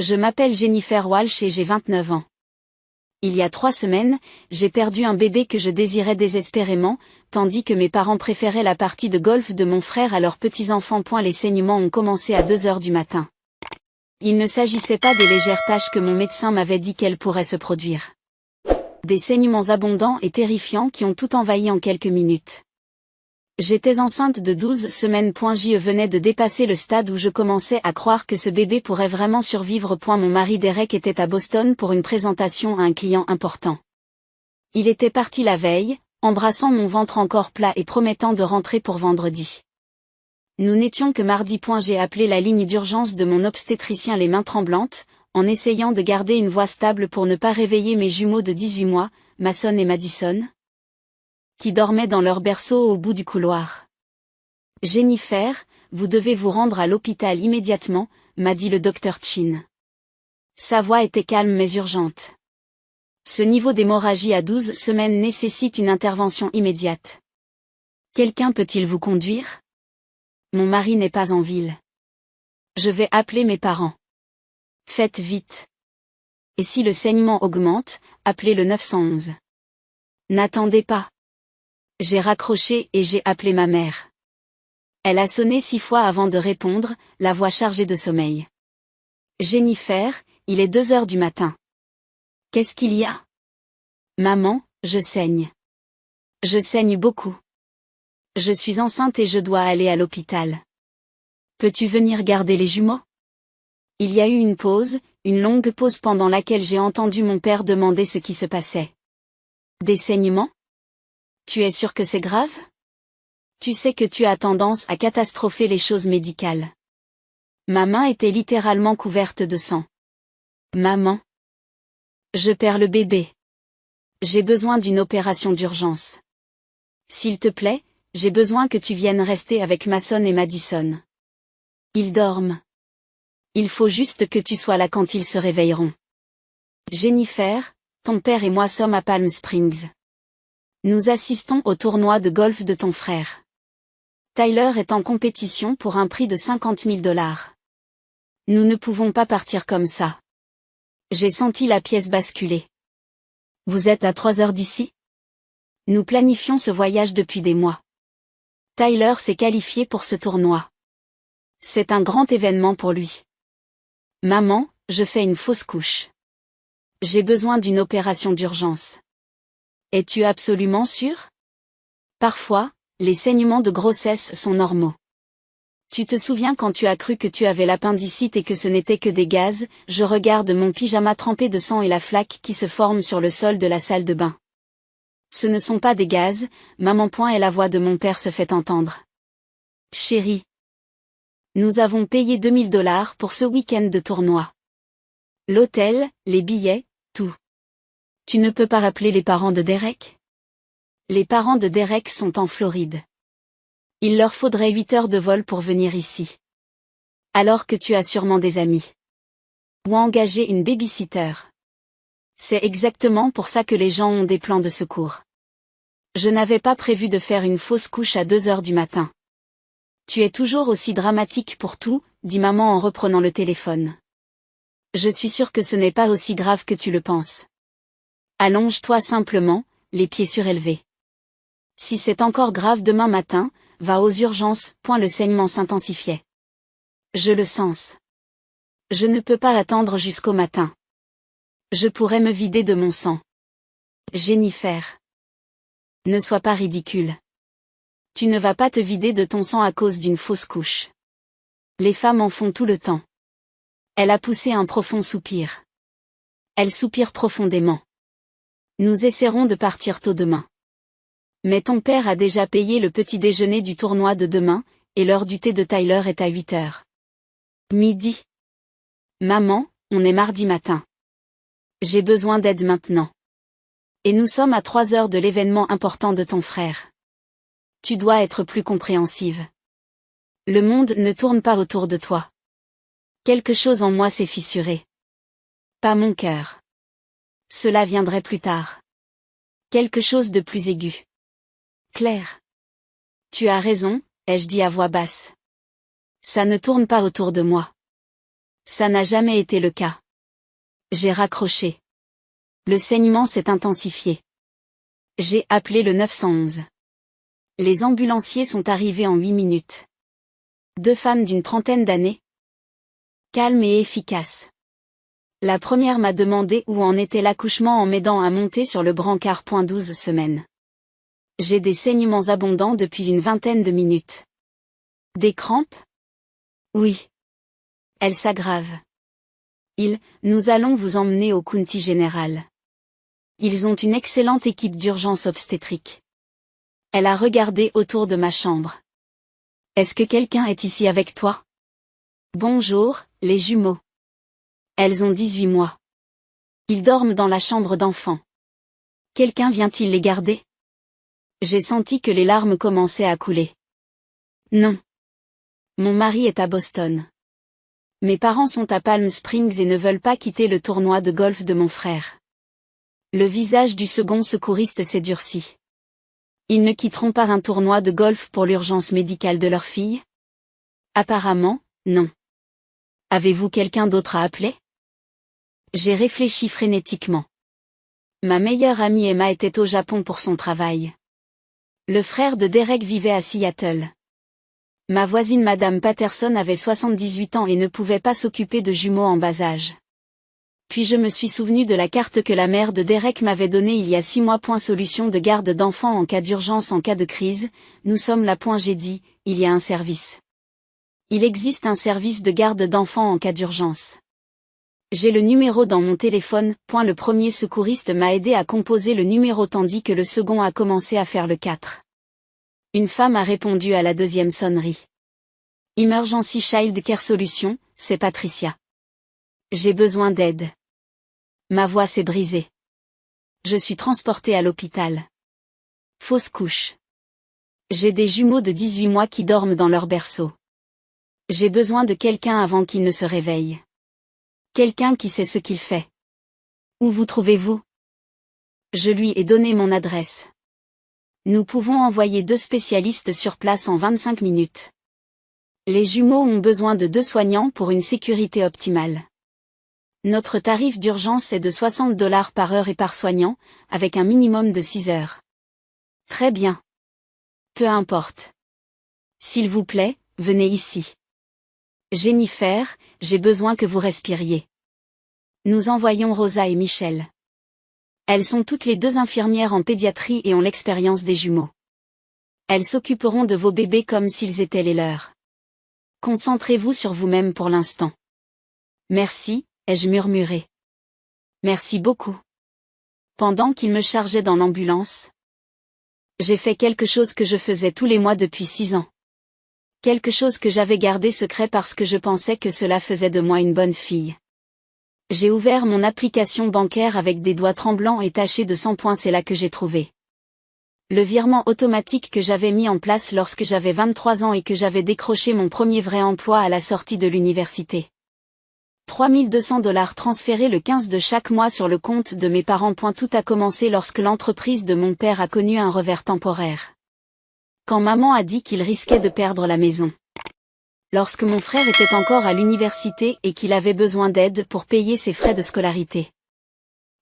Je m'appelle Jennifer Walsh et j'ai 29 ans. Il y a 3 semaines, j'ai perdu un bébé que je désirais désespérément, tandis que mes parents préféraient la partie de golf de mon frère à leurs petits-enfants. Les saignements ont commencé à 2 heures du matin. Il ne s'agissait pas des légères taches que mon médecin m'avait dit qu'elles pourraient se produire. Des saignements abondants et terrifiants qui ont tout envahi en quelques minutes. J'étais enceinte de 12 semaines. Je venais de dépasser le stade où je commençais à croire que ce bébé pourrait vraiment survivre. Mon mari Derek était à Boston pour une présentation à un client important. Il était parti la veille, embrassant mon ventre encore plat et promettant de rentrer pour vendredi. Nous n'étions que mardi. J'ai appelé la ligne d'urgence de mon obstétricien les mains tremblantes, en essayant de garder une voix stable pour ne pas réveiller mes jumeaux de 18 mois, Mason et Madison, qui dormaient dans leur berceau au bout du couloir. « Jennifer, vous devez vous rendre à l'hôpital immédiatement », m'a dit le docteur Chin. Sa voix était calme mais urgente. Ce niveau d'hémorragie à 12 semaines nécessite une intervention immédiate. Quelqu'un peut-il vous conduire? Mon mari n'est pas en ville. Je vais appeler mes parents. Faites vite. Et si le saignement augmente, appelez le 911. N'attendez pas. J'ai raccroché et j'ai appelé ma mère. Elle a sonné 6 fois avant de répondre, la voix chargée de sommeil. Jennifer, il est 2 heures du matin. Qu'est-ce qu'il y a? Maman, je saigne. Je saigne beaucoup. Je suis enceinte et je dois aller à l'hôpital. Peux-tu venir garder les jumeaux? Il y a eu une pause, une longue pause pendant laquelle j'ai entendu mon père demander ce qui se passait. Des saignements? Tu es sûr que c'est grave? Tu sais que tu as tendance à catastropher les choses médicales. Ma main était littéralement couverte de sang. Maman. Je perds le bébé. J'ai besoin d'une opération d'urgence. S'il te plaît, j'ai besoin que tu viennes rester avec Mason et Madison. Ils dorment. Il faut juste que tu sois là quand ils se réveilleront. Jennifer, ton père et moi sommes à Palm Springs. Nous assistons au tournoi de golf de ton frère. Tyler est en compétition pour un prix de $50 000. Nous ne pouvons pas partir comme ça. J'ai senti la pièce basculer. Vous êtes à 3 heures d'ici? Nous planifions ce voyage depuis des mois. Tyler s'est qualifié pour ce tournoi. C'est un grand événement pour lui. Maman, je fais une fausse couche. J'ai besoin d'une opération d'urgence. Es-tu absolument sûre? Parfois, les saignements de grossesse sont normaux. Tu te souviens quand tu as cru que tu avais l'appendicite et que ce n'était que des gaz? Je regarde mon pyjama trempé de sang et la flaque qui se forme sur le sol de la salle de bain. Ce ne sont pas des gaz, maman. Et la voix de mon père se fait entendre. Chérie. Nous avons payé $2000 pour ce week-end de tournoi. L'hôtel, les billets, tout. Tu ne peux pas rappeler les parents de Derek? Les parents de Derek sont en Floride. Il leur faudrait 8 heures de vol pour venir ici. Alors que tu as sûrement des amis. Ou engager une babysitter. C'est exactement pour ça que les gens ont des plans de secours. Je n'avais pas prévu de faire une fausse couche à 2 heures du matin. Tu es toujours aussi dramatique pour tout, dit maman en reprenant le téléphone. Je suis sûre que ce n'est pas aussi grave que tu le penses. Allonge-toi simplement, les pieds surélevés. Si c'est encore grave demain matin, va aux urgences. Le saignement s'intensifiait. Je le sens. Je ne peux pas attendre jusqu'au matin. Je pourrais me vider de mon sang. Jennifer. Ne sois pas ridicule. Tu ne vas pas te vider de ton sang à cause d'une fausse couche. Les femmes en font tout le temps. Elle a poussé un profond soupir. Elle soupire profondément. Nous essaierons de partir tôt demain. Mais ton père a déjà payé le petit déjeuner du tournoi de demain, et l'heure du thé de Tyler est à 8 heures. Midi. Maman, on est mardi matin. J'ai besoin d'aide maintenant. Et nous sommes à 3 heures de l'événement important de ton frère. Tu dois être plus compréhensive. Le monde ne tourne pas autour de toi. Quelque chose en moi s'est fissuré. Pas mon cœur. Cela viendrait plus tard. Quelque chose de plus aigu. Claire. Tu as raison, ai-je dit à voix basse. Ça ne tourne pas autour de moi. Ça n'a jamais été le cas. J'ai raccroché. Le saignement s'est intensifié. J'ai appelé le 911. Les ambulanciers sont arrivés en 8 minutes. 2 femmes d'une trentaine d'années. Calmes et efficaces. La première m'a demandé où en était l'accouchement en m'aidant à monter sur le brancard. 12 semaines. J'ai des saignements abondants depuis une vingtaine de minutes. Des crampes? Oui. Elles s'aggravent. Nous allons vous emmener au County Général. Ils ont une excellente équipe d'urgence obstétrique. Elle a regardé autour de ma chambre. Est-ce que quelqu'un est ici avec toi? Bonjour, les jumeaux. Elles ont 18 mois. Ils dorment dans la chambre d'enfant. Quelqu'un vient-il les garder? J'ai senti que les larmes commençaient à couler. Non. Mon mari est à Boston. Mes parents sont à Palm Springs et ne veulent pas quitter le tournoi de golf de mon frère. Le visage du second secouriste s'est durci. Ils ne quitteront pas un tournoi de golf pour l'urgence médicale de leur fille? Apparemment, non. Avez-vous quelqu'un d'autre à appeler? J'ai réfléchi frénétiquement. Ma meilleure amie Emma était au Japon pour son travail. Le frère de Derek vivait à Seattle. Ma voisine Madame Patterson avait 78 ans et ne pouvait pas s'occuper de jumeaux en bas âge. Puis je me suis souvenu de la carte que la mère de Derek m'avait donnée il y a 6 mois. Solution de garde d'enfants en cas d'urgence en cas de crise, nous sommes là. J'ai dit, il y a un service. Il existe un service de garde d'enfants en cas d'urgence. J'ai le numéro dans mon téléphone. Le premier secouriste m'a aidé à composer le numéro tandis que le second a commencé à faire le 4. Une femme a répondu à la deuxième sonnerie. Emergency Child Care Solution, c'est Patricia. J'ai besoin d'aide. Ma voix s'est brisée. Je suis transportée à l'hôpital. Fausse couche. J'ai des jumeaux de 18 mois qui dorment dans leur berceau. J'ai besoin de quelqu'un avant qu'ils ne se réveillent. Quelqu'un qui sait ce qu'il fait. Où vous trouvez-vous? Je lui ai donné mon adresse. Nous pouvons envoyer 2 spécialistes sur place en 25 minutes. Les jumeaux ont besoin de 2 soignants pour une sécurité optimale. Notre tarif d'urgence est de $60 par heure et par soignant, avec un minimum de 6 heures. Très bien. Peu importe. S'il vous plaît, venez ici. Jennifer, j'ai besoin que vous respiriez. Nous envoyons Rosa et Michel. Elles sont toutes les 2 infirmières en pédiatrie et ont l'expérience des jumeaux. Elles s'occuperont de vos bébés comme s'ils étaient les leurs. Concentrez-vous sur vous-même pour l'instant. Merci, ai-je murmuré. Merci beaucoup. Pendant qu'il me chargeait dans l'ambulance, j'ai fait quelque chose que je faisais tous les mois depuis 6 ans. Quelque chose que j'avais gardé secret parce que je pensais que cela faisait de moi une bonne fille. J'ai ouvert mon application bancaire avec des doigts tremblants et tachés de sang. C'est là que j'ai trouvé le virement automatique que j'avais mis en place lorsque j'avais 23 ans et que j'avais décroché mon premier vrai emploi à la sortie de l'université. $3200 transférés le 15 de chaque mois sur le compte de mes parents. Tout a commencé lorsque l'entreprise de mon père a connu un revers temporaire. Quand maman a dit qu'il risquait de perdre la maison. Lorsque mon frère était encore à l'université et qu'il avait besoin d'aide pour payer ses frais de scolarité.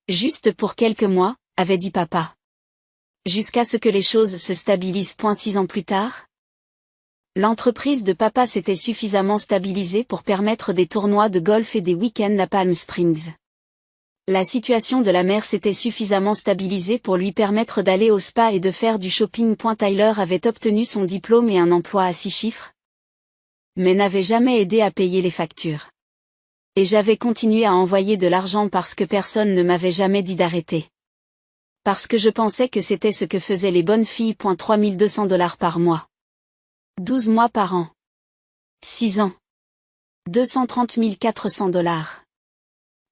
Juste pour quelques mois, avait dit papa. Jusqu'à ce que les choses se stabilisent. 6 ans plus tard. L'entreprise de papa s'était suffisamment stabilisée pour permettre des tournois de golf et des week-ends à Palm Springs. La situation de la mère s'était suffisamment stabilisée pour lui permettre d'aller au spa et de faire du shopping. Tyler avait obtenu son diplôme et un emploi à 6 chiffres. Mais n'avait jamais aidé à payer les factures. Et j'avais continué à envoyer de l'argent parce que personne ne m'avait jamais dit d'arrêter. Parce que je pensais que c'était ce que faisaient les bonnes filles. $3200 par mois. 12 mois par an. 6 ans. $230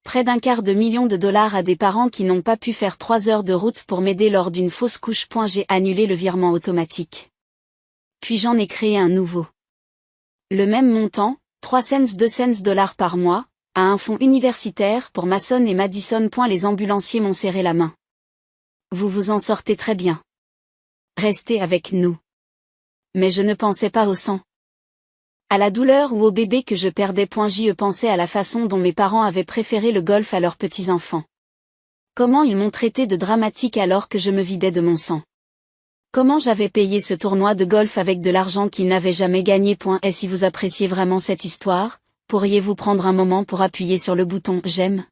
Près d'un quart de million de dollars à des parents qui n'ont pas pu faire 3 heures de route pour m'aider lors d'une fausse couche. J'ai annulé le virement automatique. Puis j'en ai créé un nouveau. Le même montant, 2 cents par mois, à un fonds universitaire pour Mason et Madison. Les ambulanciers m'ont serré la main. Vous vous en sortez très bien. Restez avec nous. Mais je ne pensais pas au sang. À la douleur ou au bébé que je perdais. J'y pensais à la façon dont mes parents avaient préféré le golf à leurs petits-enfants. Comment ils m'ont traité de dramatique alors que je me vidais de mon sang. Comment j'avais payé ce tournoi de golf avec de l'argent qu'ils n'avaient jamais gagné. Et si vous appréciez vraiment cette histoire, pourriez-vous prendre un moment pour appuyer sur le bouton « J'aime ».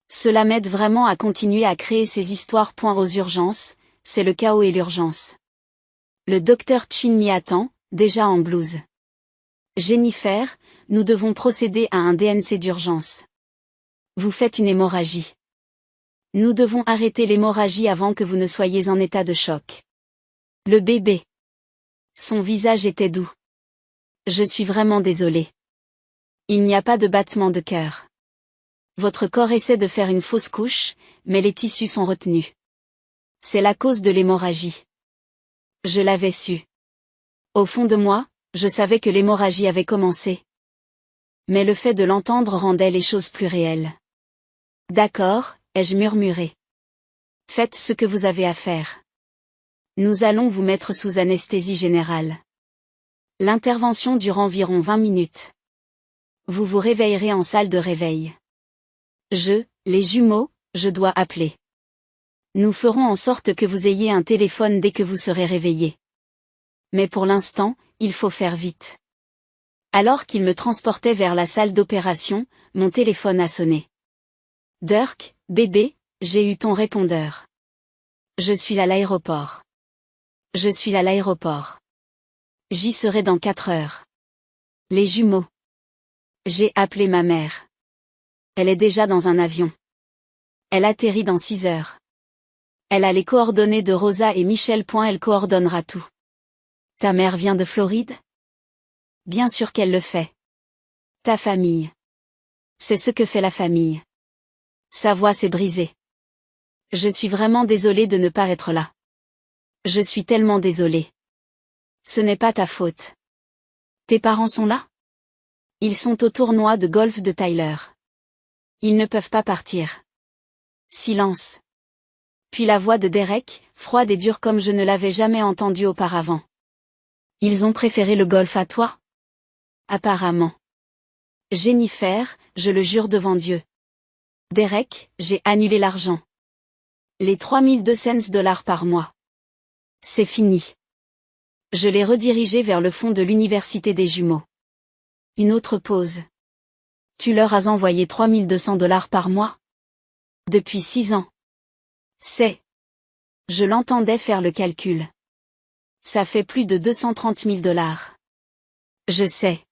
Cela m'aide vraiment à continuer à créer ces histoires. Aux urgences, c'est le chaos et l'urgence. Le docteur Chin m'y attend, déjà en blouse. Jennifer, nous devons procéder à un DNC d'urgence. Vous faites une hémorragie. Nous devons arrêter l'hémorragie avant que vous ne soyez en état de choc. Le bébé. Son visage était doux. Je suis vraiment désolée. Il n'y a pas de battement de cœur. Votre corps essaie de faire une fausse couche, mais les tissus sont retenus. C'est la cause de l'hémorragie. Je l'avais su. Au fond de moi, je savais que l'hémorragie avait commencé. Mais le fait de l'entendre rendait les choses plus réelles. D'accord, ai-je murmuré. Faites ce que vous avez à faire. Nous allons vous mettre sous anesthésie générale. L'intervention dure environ 20 minutes. Vous vous réveillerez en salle de réveil. Les jumeaux, je dois appeler. Nous ferons en sorte que vous ayez un téléphone dès que vous serez réveillé. Mais pour l'instant, il faut faire vite. Alors qu'il me transportait vers la salle d'opération, mon téléphone a sonné. Dirk, bébé, j'ai eu ton répondeur. Je suis à l'aéroport. Je suis à l'aéroport. J'y serai dans 4 heures. Les jumeaux. J'ai appelé ma mère. Elle est déjà dans un avion. Elle atterrit dans 6 heures. Elle a les coordonnées de Rosa et Michel. Elle coordonnera tout. Ta mère vient de Floride? Bien sûr qu'elle le fait. Ta famille. C'est ce que fait la famille. Sa voix s'est brisée. Je suis vraiment désolée de ne pas être là. Je suis tellement désolée. Ce n'est pas ta faute. Tes parents sont là? Ils sont au tournoi de golf de Tyler. Ils ne peuvent pas partir. Silence. Puis la voix de Derek, froide et dure comme je ne l'avais jamais entendue auparavant. Ils ont préféré le golf à toi? Apparemment. Jennifer, je le jure devant Dieu. Derek, j'ai annulé l'argent. Les 3200 dollars par mois. C'est fini. Je l'ai redirigé vers le fond de l'université des jumeaux. Une autre pause. Tu leur as envoyé 3200 dollars par mois? Depuis 6 ans. C'est. Je l'entendais faire le calcul. Ça fait plus de 230 000 dollars. Je sais.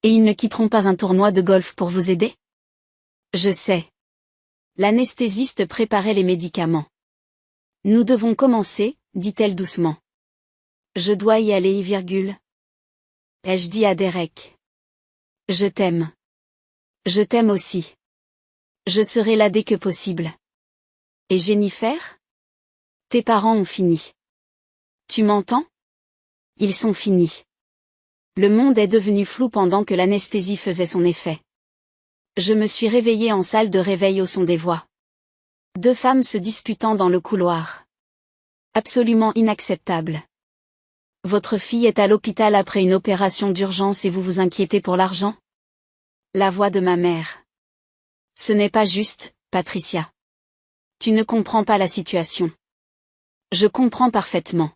Et ils ne quitteront pas un tournoi de golf pour vous aider? Je sais. L'anesthésiste préparait les médicaments. Nous devons commencer, dit-elle doucement. Je dois y aller, ai-je dit à Derek. Je t'aime. Je t'aime aussi. Je serai là dès que possible. Et Jennifer? Tes parents ont fini. Tu m'entends? Ils sont finis. Le monde est devenu flou pendant que l'anesthésie faisait son effet. Je me suis réveillée en salle de réveil au son des voix. 2 femmes se disputant dans le couloir. Absolument inacceptable. Votre fille est à l'hôpital après une opération d'urgence et vous vous inquiétez pour l'argent? La voix de ma mère. Ce n'est pas juste, Patricia. Tu ne comprends pas la situation. Je comprends parfaitement.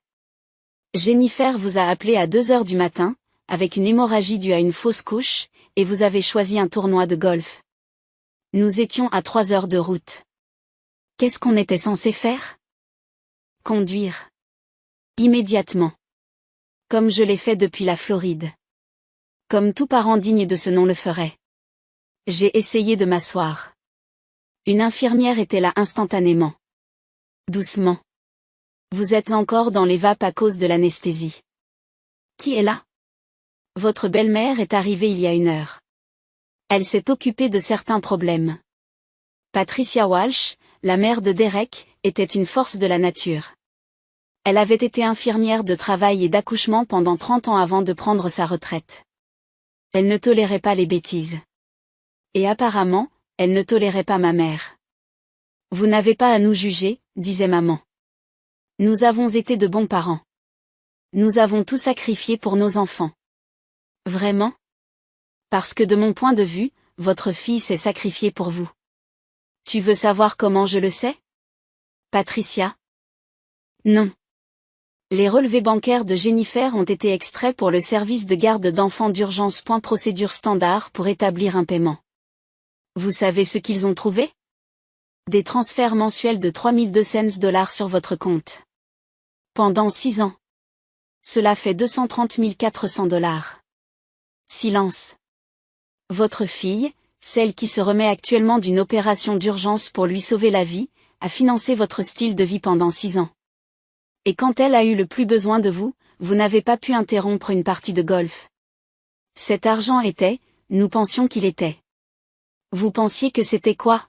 Jennifer vous a appelé à 2 heures du matin, avec une hémorragie due à une fausse couche, et vous avez choisi un tournoi de golf. Nous étions à 3 heures de route. Qu'est-ce qu'on était censé faire? Conduire. Immédiatement. Comme je l'ai fait depuis la Floride. Comme tout parent digne de ce nom le ferait. J'ai essayé de m'asseoir. Une infirmière était là instantanément. Doucement. Vous êtes encore dans les vapes à cause de l'anesthésie. Qui est là? Votre belle-mère est arrivée il y a 1 heure. Elle s'est occupée de certains problèmes. Patricia Walsh, la mère de Derek, était une force de la nature. Elle avait été infirmière de travail et d'accouchement pendant 30 ans avant de prendre sa retraite. Elle ne tolérait pas les bêtises. Et apparemment, elle ne tolérait pas ma mère. Vous n'avez pas à nous juger, disait maman. Nous avons été de bons parents. Nous avons tout sacrifié pour nos enfants. Vraiment? Parce que de mon point de vue, votre fille s'est sacrifiée pour vous. Tu veux savoir comment je le sais? Patricia? Non. Les relevés bancaires de Jennifer ont été extraits pour le service de garde d'enfants d'urgence. Procédure standard pour établir un paiement. Vous savez ce qu'ils ont trouvé? Des transferts mensuels de $3,200 sur votre compte. Pendant 6 ans. Cela fait $230 400. Silence. Votre fille, celle qui se remet actuellement d'une opération d'urgence pour lui sauver la vie, a financé votre style de vie pendant 6 ans. Et quand elle a eu le plus besoin de vous, vous n'avez pas pu interrompre une partie de golf. Cet argent était, nous pensions qu'il était. Vous pensiez que c'était quoi?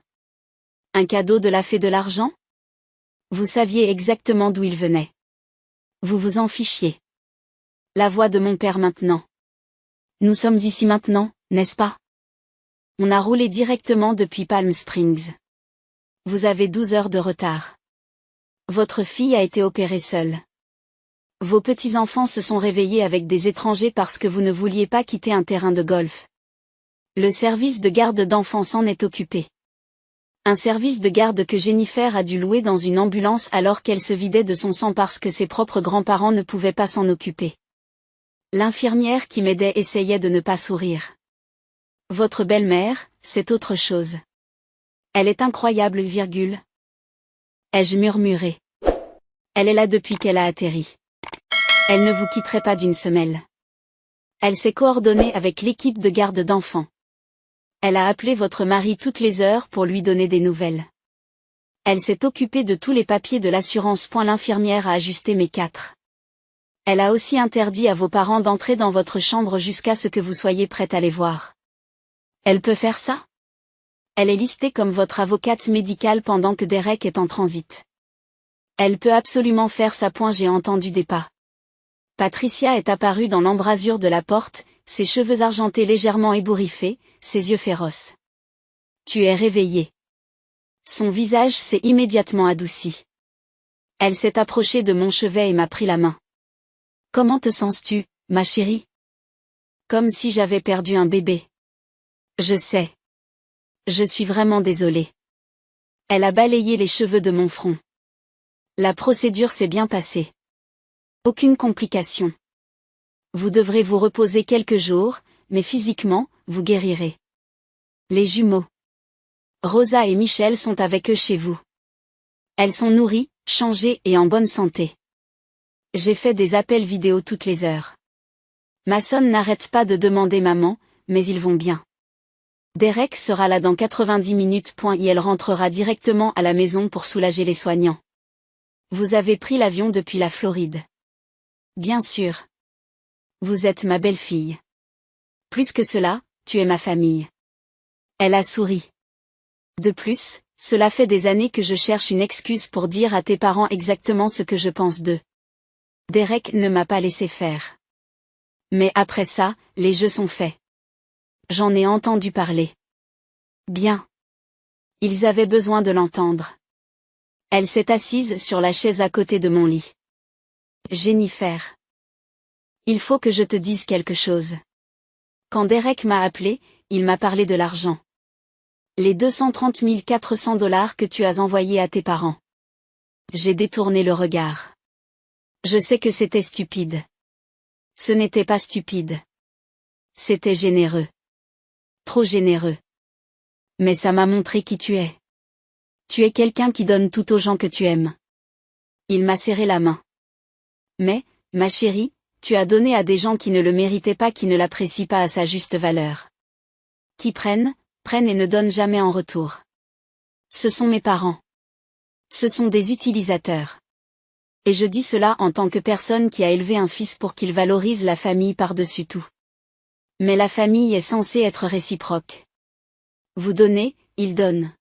Un cadeau de la fée de l'argent? Vous saviez exactement d'où il venait. Vous vous en fichiez. La voix de mon père maintenant. Nous sommes ici maintenant, n'est-ce pas? On a roulé directement depuis Palm Springs. Vous avez 12 heures de retard. Votre fille a été opérée seule. Vos petits-enfants se sont réveillés avec des étrangers parce que vous ne vouliez pas quitter un terrain de golf. Le service de garde d'enfants s'en est occupé. Un service de garde que Jennifer a dû louer dans une ambulance alors qu'elle se vidait de son sang parce que ses propres grands-parents ne pouvaient pas s'en occuper. L'infirmière qui m'aidait essayait de ne pas sourire. Votre belle-mère, c'est autre chose. Elle est incroyable, virgule. Ai-je murmuré. Elle est là depuis qu'elle a atterri. Elle ne vous quitterait pas d'une semelle. Elle s'est coordonnée avec l'équipe de garde d'enfants. Elle a appelé votre mari toutes les heures pour lui donner des nouvelles. Elle s'est occupée de tous les papiers de l'assurance. L'infirmière a ajusté mes 4. Elle a aussi interdit à vos parents d'entrer dans votre chambre jusqu'à ce que vous soyez prête à les voir. Elle peut faire ça? Elle est listée comme votre avocate médicale pendant que Derek est en transit. Elle peut absolument faire ça. J'ai entendu des pas. Patricia est apparue dans l'embrasure de la porte, ses cheveux argentés légèrement ébouriffés, ses yeux féroces. Tu es réveillée. Son visage s'est immédiatement adouci. Elle s'est approchée de mon chevet et m'a pris la main. Comment te sens-tu, ma chérie? Comme si j'avais perdu un bébé. Je sais. Je suis vraiment désolée. Elle a balayé les cheveux de mon front. La procédure s'est bien passée. Aucune complication. Vous devrez vous reposer quelques jours, mais physiquement, vous guérirez. Les jumeaux. Rosa et Michel sont avec eux chez vous. Elles sont nourries, changées et en bonne santé. J'ai fait des appels vidéo toutes les heures. Mason n'arrête pas de demander maman, mais ils vont bien. Derek sera là dans 90 minutes. Et elle rentrera directement à la maison pour soulager les soignants. Vous avez pris l'avion depuis la Floride. Bien sûr. Vous êtes ma belle-fille. Plus que cela, tu es ma famille. Elle a souri. De plus, cela fait des années que je cherche une excuse pour dire à tes parents exactement ce que je pense d'eux. Derek ne m'a pas laissé faire. Mais après ça, les jeux sont faits. J'en ai entendu parler. Bien. Ils avaient besoin de l'entendre. Elle s'est assise sur la chaise à côté de mon lit. Jennifer. Il faut que je te dise quelque chose. Quand Derek m'a appelé, il m'a parlé de l'argent. Les $230 400 que tu as envoyés à tes parents. J'ai détourné le regard. Je sais que c'était stupide. Ce n'était pas stupide. C'était généreux. Trop généreux. Mais ça m'a montré qui tu es. Tu es quelqu'un qui donne tout aux gens que tu aimes. Il m'a serré la main. Mais, ma chérie, tu as donné à des gens qui ne le méritaient pas, qui ne l'apprécient pas à sa juste valeur. Qui prennent et ne donnent jamais en retour. Ce sont mes parents. Ce sont des utilisateurs. Et je dis cela en tant que personne qui a élevé un fils pour qu'il valorise la famille par-dessus tout. Mais la famille est censée être réciproque. Vous donnez, il donne.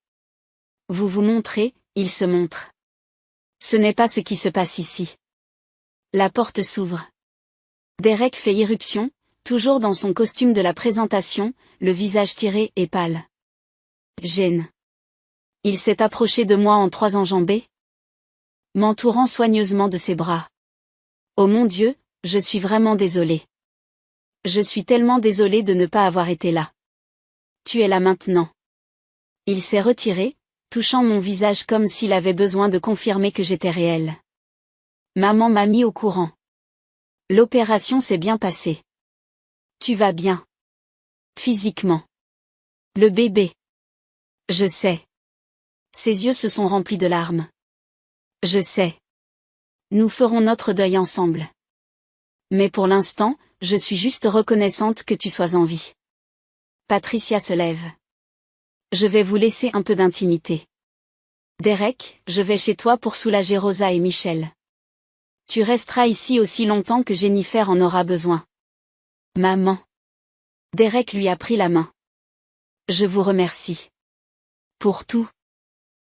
Vous vous montrez, il se montre. Ce n'est pas ce qui se passe ici. La porte s'ouvre. Derek fait irruption, toujours dans son costume de la présentation, le visage tiré et pâle. Gêne. Il s'est approché de moi en 3 enjambées, m'entourant soigneusement de ses bras. Oh mon Dieu, je suis vraiment désolée. Je suis tellement désolée de ne pas avoir été là. Tu es là maintenant. Il s'est retiré, touchant mon visage comme s'il avait besoin de confirmer que j'étais réelle. Maman m'a mis au courant. L'opération s'est bien passée. Tu vas bien. Physiquement. Le bébé. Je sais. Ses yeux se sont remplis de larmes. Je sais. Nous ferons notre deuil ensemble. Mais pour l'instant, je suis juste reconnaissante que tu sois en vie. Patricia se lève. Je vais vous laisser un peu d'intimité. Derek, je vais chez toi pour soulager Rosa et Michel. Tu resteras ici aussi longtemps que Jennifer en aura besoin. Maman. Derek lui a pris la main. Je vous remercie. Pour tout.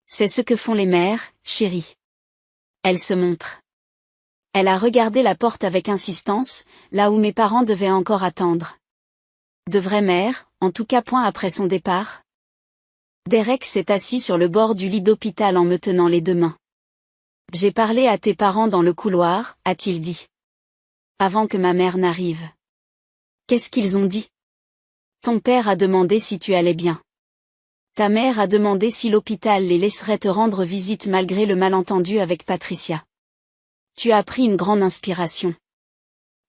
C'est ce que font les mères, chérie. Elle se montre. Elle a regardé la porte avec insistance, là où mes parents devaient encore attendre. De vraies mères, en tout cas point après son départ. Derek s'est assis sur le bord du lit d'hôpital en me tenant les deux mains. J'ai parlé à tes parents dans le couloir, a-t-il dit. Avant que ma mère n'arrive. Qu'est-ce qu'ils ont dit? Ton père a demandé si tu allais bien. Ta mère a demandé si l'hôpital les laisserait te rendre visite malgré le malentendu avec Patricia. Tu as pris une grande inspiration.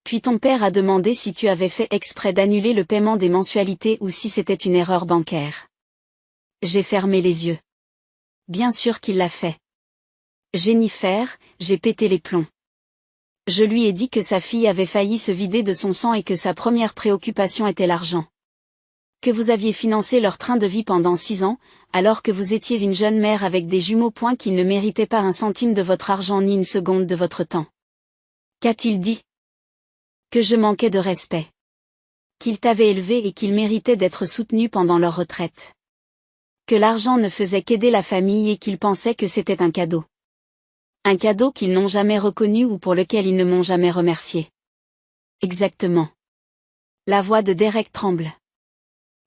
Puis ton père a demandé si tu avais fait exprès d'annuler le paiement des mensualités ou si c'était une erreur bancaire. J'ai fermé les yeux. Bien sûr qu'il l'a fait. Jennifer, j'ai pété les plombs. Je lui ai dit que sa fille avait failli se vider de son sang et que sa première préoccupation était l'argent. Que vous aviez financé leur train de vie pendant 6 ans, alors que vous étiez une jeune mère avec des jumeaux point qu'ils ne méritaient pas un centime de votre argent ni une seconde de votre temps. Qu'a-t-il dit? Que je manquais de respect. Qu'il t'avait élevé et qu'il méritait d'être soutenu pendant leur retraite. Que l'argent ne faisait qu'aider la famille et qu'ils pensaient que c'était un cadeau. Un cadeau qu'ils n'ont jamais reconnu ou pour lequel ils ne m'ont jamais remercié. Exactement. La voix de Derek tremble.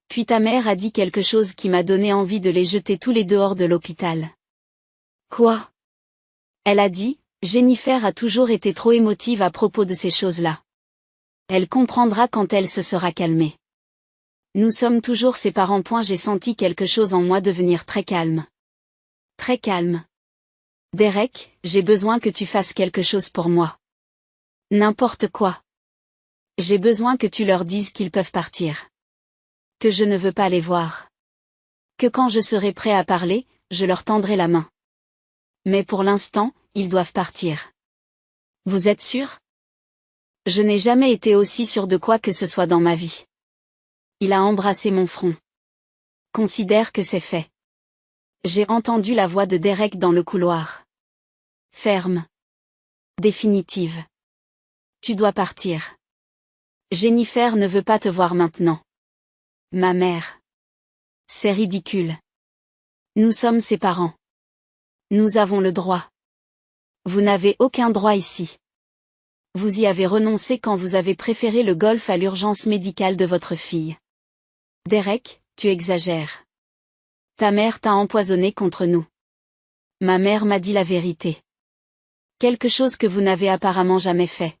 Puis ta mère a dit quelque chose qui m'a donné envie de les jeter tous les deux hors de l'hôpital. Quoi? Elle a dit, Jennifer a toujours été trop émotive à propos de ces choses-là. Elle comprendra quand elle se sera calmée. Nous sommes toujours ses parents. J'ai senti quelque chose en moi devenir très calme. Très calme. Derek, j'ai besoin que tu fasses quelque chose pour moi. N'importe quoi. J'ai besoin que tu leur dises qu'ils peuvent partir. Que je ne veux pas les voir. Que quand je serai prêt à parler, je leur tendrai la main. Mais pour l'instant, ils doivent partir. Vous êtes sûr? Je n'ai jamais été aussi sûr de quoi que ce soit dans ma vie. Il a embrassé mon front. Considère que c'est fait. J'ai entendu la voix de Derek dans le couloir. Ferme. Définitive. Tu dois partir. Jennifer ne veut pas te voir maintenant. Ma mère. C'est ridicule. Nous sommes ses parents. Nous avons le droit. Vous n'avez aucun droit ici. Vous y avez renoncé quand vous avez préféré le golf à l'urgence médicale de votre fille. Derek, tu exagères. Ta mère t'a empoisonné contre nous. Ma mère m'a dit la vérité. Quelque chose que vous n'avez apparemment jamais fait.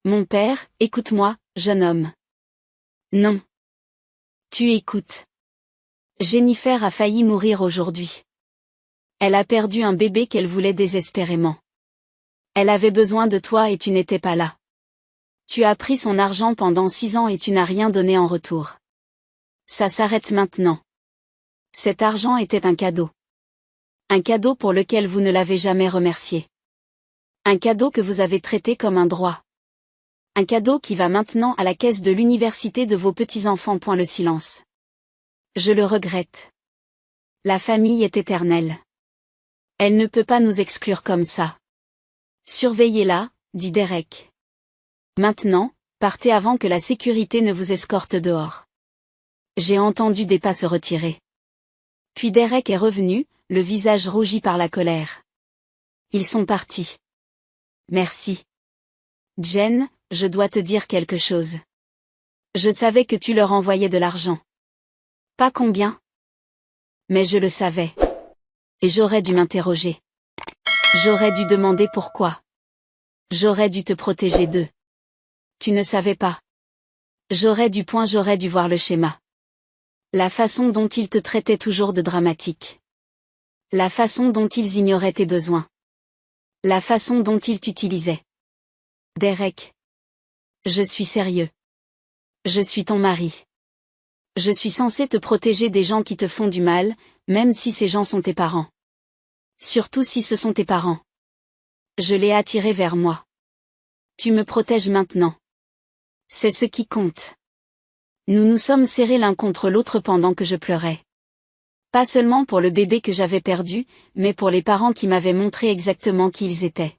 Mon père, écoute-moi, jeune homme. Non. Tu écoutes. Jennifer a failli mourir aujourd'hui. Elle a perdu un bébé qu'elle voulait désespérément. Elle avait besoin de toi et tu n'étais pas là. Tu as pris son argent pendant 6 ans et tu n'as rien donné en retour. Ça s'arrête maintenant. Cet argent était un cadeau. Un cadeau pour lequel vous ne l'avez jamais remercié. Un cadeau que vous avez traité comme un droit. Un cadeau qui va maintenant à la caisse de l'université de vos petits-enfants. Le silence. Je le regrette. La famille est éternelle. Elle ne peut pas nous exclure comme ça. Surveillez-la, dit Derek. Maintenant, partez avant que la sécurité ne vous escorte dehors. J'ai entendu des pas se retirer. Puis Derek est revenu, le visage rougi par la colère. Ils sont partis. Merci. Jen, je dois te dire quelque chose. Je savais que tu leur envoyais de l'argent. Pas combien? Mais je le savais. Et j'aurais dû m'interroger. J'aurais dû demander pourquoi. J'aurais dû te protéger d'eux. Tu ne savais pas. J'aurais dû voir le schéma. La façon dont ils te traitaient toujours de dramatique. La façon dont ils ignoraient tes besoins. La façon dont ils t'utilisaient. Derek. Je suis sérieux. Je suis ton mari. Je suis censé te protéger des gens qui te font du mal, même si ces gens sont tes parents. Surtout si ce sont tes parents. Je l'ai attiré vers moi. Tu me protèges maintenant. C'est ce qui compte. Nous nous sommes serrés l'un contre l'autre pendant que je pleurais. Pas seulement pour le bébé que j'avais perdu, mais pour les parents qui m'avaient montré exactement qui ils étaient.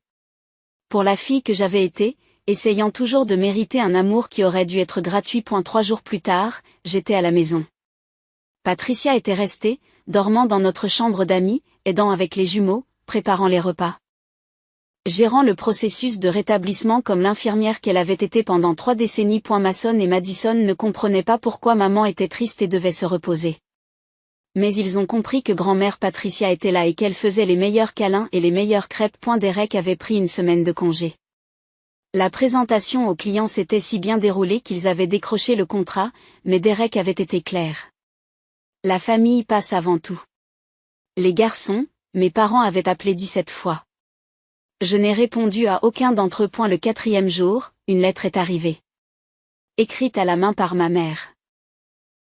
Pour la fille que j'avais été, essayant toujours de mériter un amour qui aurait dû être gratuit. 3 jours plus tard, j'étais à la maison. Patricia était restée, dormant dans notre chambre d'amis, aidant avec les jumeaux, préparant les repas. Gérant le processus de rétablissement comme l'infirmière qu'elle avait été pendant 3 décennies. Mason et Madison ne comprenaient pas pourquoi maman était triste et devait se reposer. Mais ils ont compris que grand-mère Patricia était là et qu'elle faisait les meilleurs câlins et les meilleures crêpes. Derek avait pris une semaine de congé. La présentation aux clients s'était si bien déroulée qu'ils avaient décroché le contrat, mais Derek avait été clair. La famille passe avant tout. Les garçons, mes parents avaient appelé 17 fois. Je n'ai répondu à aucun d'entre eux. Le 4e jour, une lettre est arrivée. Écrite à la main par ma mère.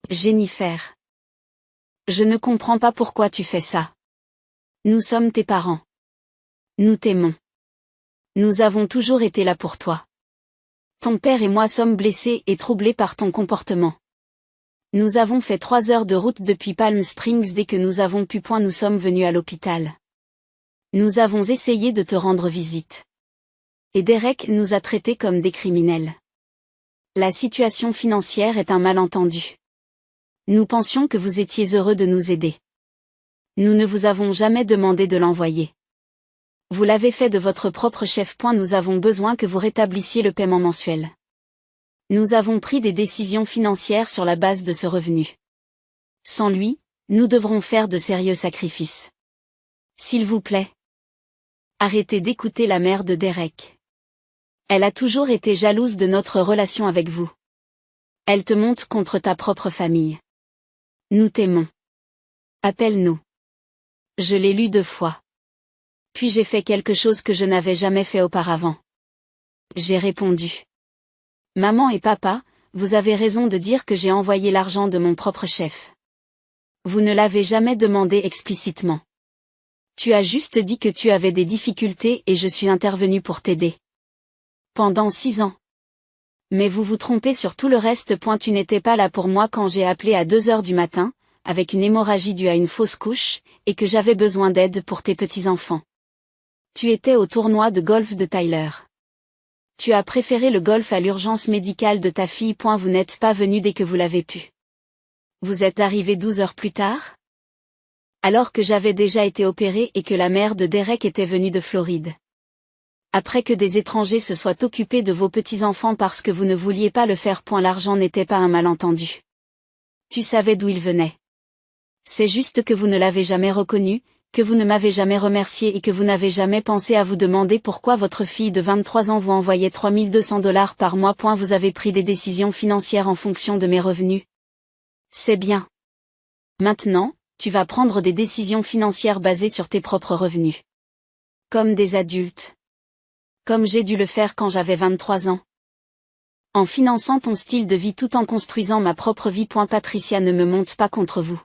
Jennifer. Je ne comprends pas pourquoi tu fais ça. Nous sommes tes parents. Nous t'aimons. Nous avons toujours été là pour toi. Ton père et moi sommes blessés et troublés par ton comportement. Nous avons fait 3 heures de route depuis Palm Springs dès que nous avons pu. Nous sommes venus à l'hôpital. Nous avons essayé de te rendre visite. Et Derek nous a traités comme des criminels. La situation financière est un malentendu. Nous pensions que vous étiez heureux de nous aider. Nous ne vous avons jamais demandé de l'envoyer. Vous l'avez fait de votre propre chef. Nous avons besoin que vous rétablissiez le paiement mensuel. Nous avons pris des décisions financières sur la base de ce revenu. Sans lui, nous devrons faire de sérieux sacrifices. S'il vous plaît. Arrêtez d'écouter la mère de Derek. Elle a toujours été jalouse de notre relation avec vous. Elle te monte contre ta propre famille. Nous t'aimons. Appelle-nous. Je l'ai lu 2 fois. Puis j'ai fait quelque chose que je n'avais jamais fait auparavant. J'ai répondu. Maman et papa, vous avez raison de dire que j'ai envoyé l'argent de mon propre chef. Vous ne l'avez jamais demandé explicitement. Tu as juste dit que tu avais des difficultés et je suis intervenu pour t'aider. Pendant 6 ans. Mais vous vous trompez sur tout le reste. Tu n'étais pas là pour moi quand j'ai appelé à 2 heures du matin, avec une hémorragie due à une fausse couche, et que j'avais besoin d'aide pour tes petits-enfants. Tu étais au tournoi de golf de Tyler. Tu as préféré le golf à l'urgence médicale de ta fille. Vous n'êtes pas venu dès que vous l'avez pu. Vous êtes arrivé 12 heures plus tard? Alors que j'avais déjà été opéré et que la mère de Derek était venue de Floride. Après que des étrangers se soient occupés de vos petits-enfants parce que vous ne vouliez pas le faire. L'argent n'était pas un malentendu. Tu savais d'où il venait. C'est juste que vous ne l'avez jamais reconnu, que vous ne m'avez jamais remercié et que vous n'avez jamais pensé à vous demander pourquoi votre fille de 23 ans vous envoyait $3200 par mois. Vous avez pris des décisions financières en fonction de mes revenus. C'est bien. Maintenant, tu vas prendre des décisions financières basées sur tes propres revenus. Comme des adultes. Comme j'ai dû le faire quand j'avais 23 ans. En finançant ton style de vie tout en construisant ma propre vie. Patricia ne me monte pas contre vous.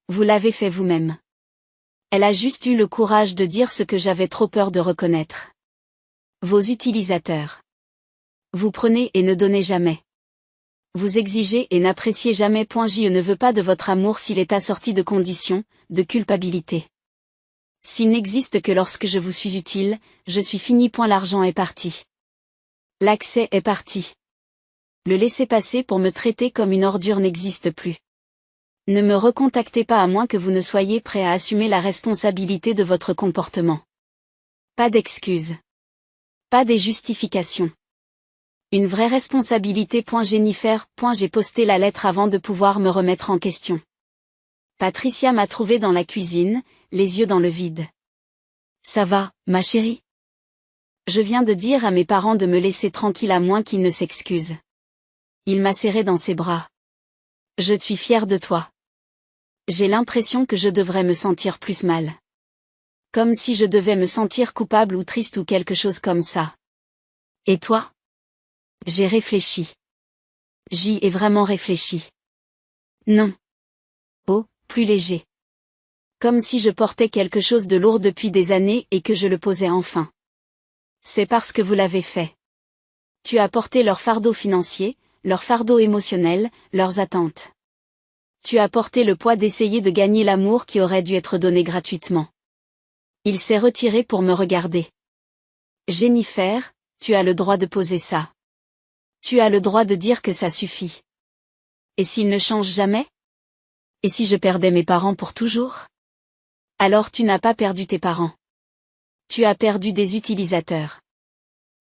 Vous l'avez fait vous-même. Elle a juste eu le courage de dire ce que j'avais trop peur de reconnaître. Vos utilisateurs. Vous prenez et ne donnez jamais. Vous exigez et n'appréciez jamais. Je ne veux pas de votre amour s'il est assorti de conditions, de culpabilité. S'il n'existe que lorsque je vous suis utile, je suis fini. L'argent est parti. L'accès est parti. Le laisser-passer pour me traiter comme une ordure n'existe plus. Ne me recontactez pas à moins que vous ne soyez prêt à assumer la responsabilité de votre comportement. Pas d'excuses. Pas des justifications. Une vraie responsabilité. Jennifer. J'ai posté la lettre avant de pouvoir me remettre en question. Patricia m'a trouvé dans la cuisine, les yeux dans le vide. Ça va, ma chérie? Je viens de dire à mes parents de me laisser tranquille à moins qu'ils ne s'excusent. Il m'a serré dans ses bras. Je suis fière de toi. J'ai l'impression que je devrais me sentir plus mal. Comme si je devais me sentir coupable ou triste ou quelque chose comme ça. Et toi? J'ai réfléchi. J'y ai vraiment réfléchi. Non. Oh, plus léger. Comme si je portais quelque chose de lourd depuis des années et que je le posais enfin. C'est parce que vous l'avez fait. Tu as porté leur fardeau financier, leur fardeau émotionnel, leurs attentes. Tu as porté le poids d'essayer de gagner l'amour qui aurait dû être donné gratuitement. Il s'est retiré pour me regarder. Jennifer, tu as le droit de poser ça. Tu as le droit de dire que ça suffit. Et s'il ne change jamais? Et si je perdais mes parents pour toujours? Alors tu n'as pas perdu tes parents. Tu as perdu des utilisateurs.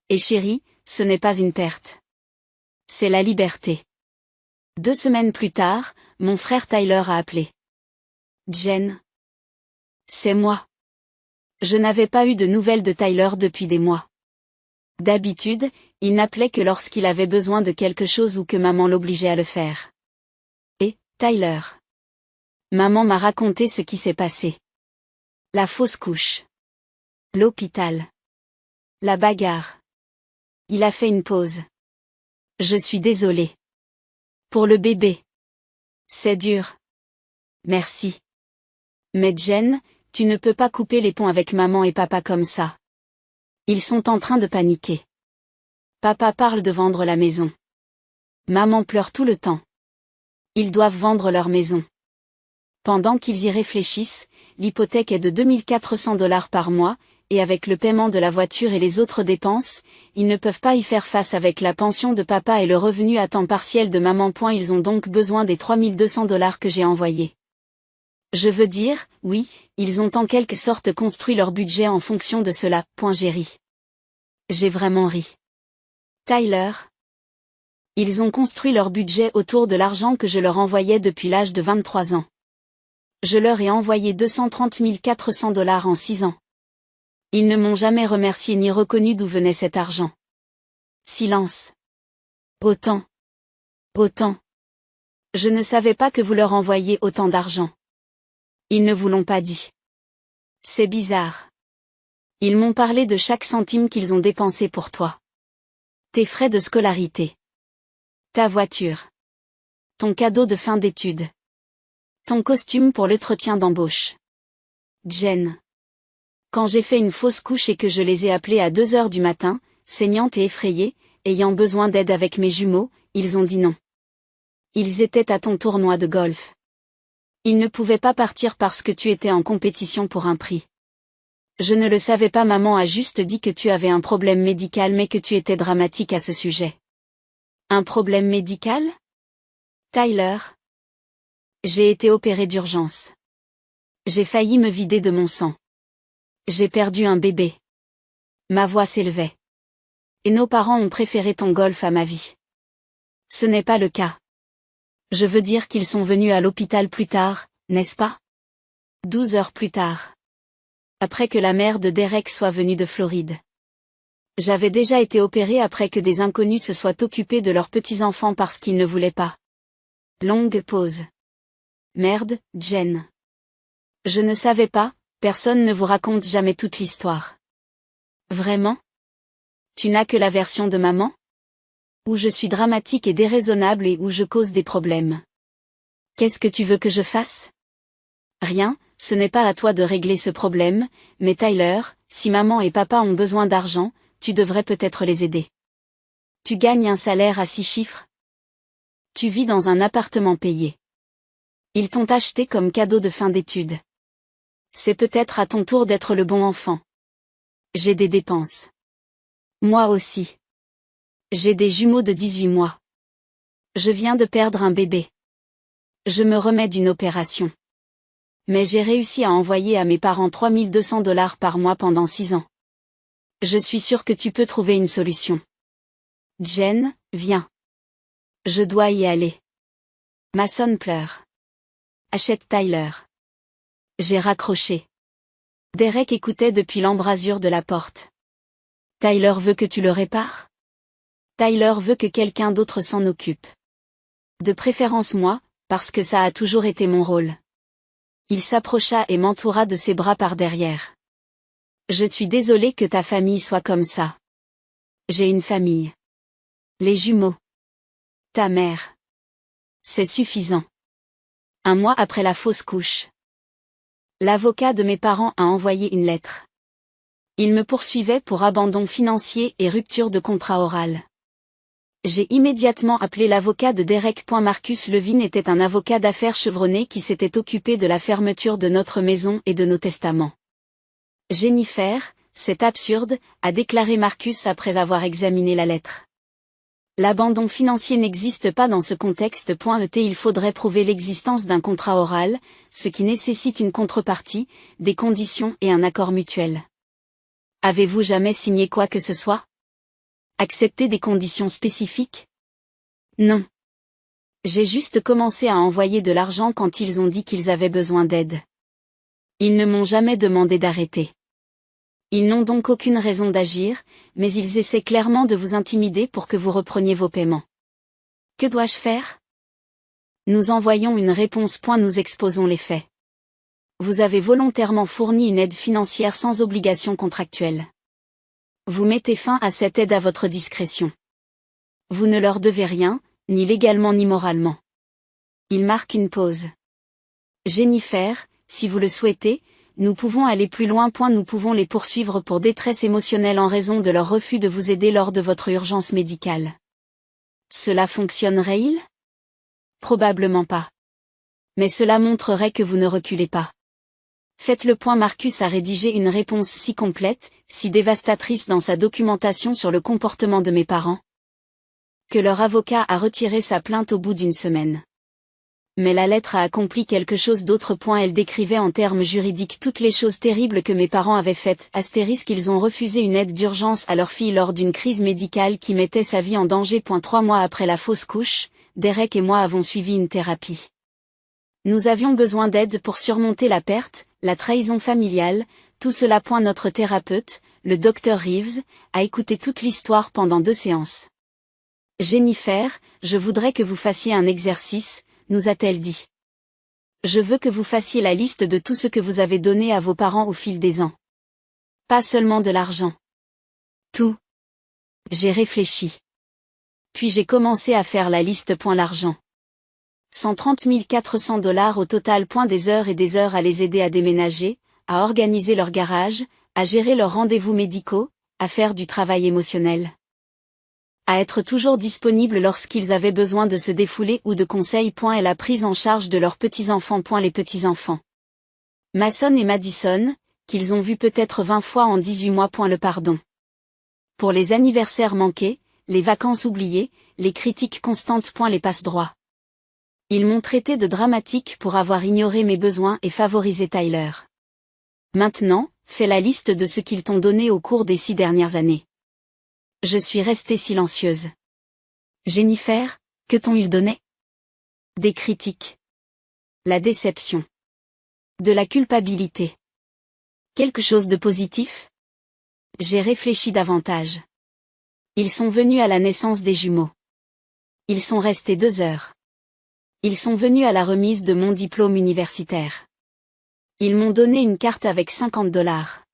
Et chérie, ce n'est pas une perte. C'est la liberté. 2 semaines plus tard, mon frère Tyler a appelé. Jen. C'est moi. Je n'avais pas eu de nouvelles de Tyler depuis des mois. D'habitude, il n'appelait que lorsqu'il avait besoin de quelque chose ou que maman l'obligeait à le faire. Et, Tyler. Maman m'a raconté ce qui s'est passé. La fausse couche. L'hôpital. La bagarre. Il a fait une pause. Je suis désolée. Pour le bébé. C'est dur. Merci. Mais Jen, tu ne peux pas couper les ponts avec maman et papa comme ça. Ils sont en train de paniquer. Papa parle de vendre la maison. Maman pleure tout le temps. Ils doivent vendre leur maison. Pendant qu'ils y réfléchissent, l'hypothèque est de $2400 par mois, et avec le paiement de la voiture et les autres dépenses, ils ne peuvent pas y faire face avec la pension de papa et le revenu à temps partiel de maman. Ils ont donc besoin des $3200 que j'ai envoyés. Je veux dire, oui, ils ont en quelque sorte construit leur budget en fonction de cela. J'ai ri. J'ai vraiment ri. Tyler. Ils ont construit leur budget autour de l'argent que je leur envoyais depuis l'âge de 23 ans. Je leur ai envoyé $230 400 en 6 ans. Ils ne m'ont jamais remercié ni reconnu d'où venait cet argent. Silence. Autant. Je ne savais pas que vous leur envoyiez autant d'argent. Ils ne vous l'ont pas dit. C'est bizarre. Ils m'ont parlé de chaque centime qu'ils ont dépensé pour toi. Tes frais de scolarité. Ta voiture. Ton cadeau de fin d'études. Ton costume pour l'entretien d'embauche. Jen. Quand j'ai fait une fausse couche et que je les ai appelés à 2 heures du matin, saignante et effrayée, ayant besoin d'aide avec mes jumeaux, ils ont dit non. Ils étaient à ton tournoi de golf. Ils ne pouvaient pas partir parce que tu étais en compétition pour un prix. Je ne le savais pas, maman a juste dit que tu avais un problème médical mais que tu étais dramatique à ce sujet. Un problème médical? Tyler. J'ai été opérée d'urgence. J'ai failli me vider de mon sang. J'ai perdu un bébé. Ma voix s'élevait. Et nos parents ont préféré ton golf à ma vie. Ce n'est pas le cas. Je veux dire qu'ils sont venus à l'hôpital plus tard, n'est-ce pas? 12 heures plus tard. Après que la mère de Derek soit venue de Floride. J'avais déjà été opérée après que des inconnus se soient occupés de leurs petits-enfants parce qu'ils ne voulaient pas. Longue pause. Merde, Jen. Je ne savais pas, personne ne vous raconte jamais toute l'histoire. Vraiment? Tu n'as que la version de maman? Où je suis dramatique et déraisonnable et où je cause des problèmes. Qu'est-ce que tu veux que je fasse? Rien, ce n'est pas à toi de régler ce problème, mais Tyler, si maman et papa ont besoin d'argent, tu devrais peut-être les aider. Tu gagnes un salaire à 6 chiffres? Tu vis dans un appartement payé. Ils t'ont acheté comme cadeau de fin d'études. C'est peut-être à ton tour d'être le bon enfant. J'ai des dépenses. Moi aussi. J'ai des jumeaux de 18 mois. Je viens de perdre un bébé. Je me remets d'une opération. Mais j'ai réussi à envoyer à mes parents $3200 par mois pendant 6 ans. Je suis sûre que tu peux trouver une solution. Jen, viens. Je dois y aller. Mason pleure. Achète Tyler. J'ai raccroché. Derek écoutait depuis l'embrasure de la porte. Tyler veut que tu le répares? Tyler veut que quelqu'un d'autre s'en occupe. De préférence moi, parce que ça a toujours été mon rôle. Il s'approcha et m'entoura de ses bras par derrière. Je suis désolé que ta famille soit comme ça. J'ai une famille. Les jumeaux. Ta mère. C'est suffisant. Un mois après la fausse couche. L'avocat de mes parents a envoyé une lettre. Il me poursuivait pour abandon financier et rupture de contrat oral. J'ai immédiatement appelé l'avocat de Derek. Marcus Levin était un avocat d'affaires chevronné qui s'était occupé de la fermeture de notre maison et de nos testaments. Jennifer, c'est absurde, a déclaré Marcus après avoir examiné la lettre. L'abandon financier n'existe pas dans ce contexte. Il faudrait prouver l'existence d'un contrat oral, ce qui nécessite une contrepartie, des conditions et un accord mutuel. Avez-vous jamais signé quoi que ce soit? Accepté des conditions spécifiques? Non. J'ai juste commencé à envoyer de l'argent quand ils ont dit qu'ils avaient besoin d'aide. Ils ne m'ont jamais demandé d'arrêter. Ils n'ont donc aucune raison d'agir, mais ils essaient clairement de vous intimider pour que vous repreniez vos paiements. Que dois-je faire? Nous envoyons une réponse. Nous exposons les faits. Vous avez volontairement fourni une aide financière sans obligation contractuelle. Vous mettez fin à cette aide à votre discrétion. Vous ne leur devez rien, ni légalement ni moralement. Il marque une pause. Jennifer, si vous le souhaitez, nous pouvons aller plus loin. Nous pouvons les poursuivre pour détresse émotionnelle en raison de leur refus de vous aider lors de votre urgence médicale. Cela fonctionnerait-il? Probablement pas. Mais cela montrerait que vous ne reculez pas. Faites-le. Marcus a rédigé une réponse si complète, si dévastatrice dans sa documentation sur le comportement de mes parents, que leur avocat a retiré sa plainte au bout d'une semaine. Mais la lettre a accompli quelque chose d'autre. Elle décrivait en termes juridiques toutes les choses terribles que mes parents avaient faites. Ils ont refusé une aide d'urgence à leur fille lors d'une crise médicale qui mettait sa vie en danger. 3 mois après la fausse couche, Derek et moi avons suivi une thérapie. Nous avions besoin d'aide pour surmonter la perte, la trahison familiale, tout cela. Notre thérapeute, le Dr Reeves, a écouté toute l'histoire pendant 2 séances. Jennifer, je voudrais que vous fassiez un exercice, nous a-t-elle dit. Je veux que vous fassiez la liste de tout ce que vous avez donné à vos parents au fil des ans. Pas seulement de l'argent. Tout. J'ai réfléchi. Puis j'ai commencé à faire la liste. L'argent. 130 400 $ au total. Des heures et des heures à les aider à déménager, à organiser leur garage, à gérer leurs rendez-vous médicaux, à faire du travail émotionnel. À être toujours disponible lorsqu'ils avaient besoin de se défouler ou de conseils. Et la prise en charge de leurs petits-enfants. Les petits-enfants. Mason et Madison, qu'ils ont vus peut-être 20 fois en 18 mois. Le pardon. Pour les anniversaires manqués, les vacances oubliées, les critiques constantes. Les passe-droits. Ils m'ont traité de dramatique pour avoir ignoré mes besoins et favorisé Tyler. Maintenant, fais la liste de ce qu'ils t'ont donné au cours des 6 dernières années. Je suis restée silencieuse. Jennifer, que t'ont-ils donné? Des critiques. La déception. De la culpabilité. Quelque chose de positif? J'ai réfléchi davantage. Ils sont venus à la naissance des jumeaux. Ils sont restés 2 heures. Ils sont venus à la remise de mon diplôme universitaire. Ils m'ont donné une carte avec 50 $.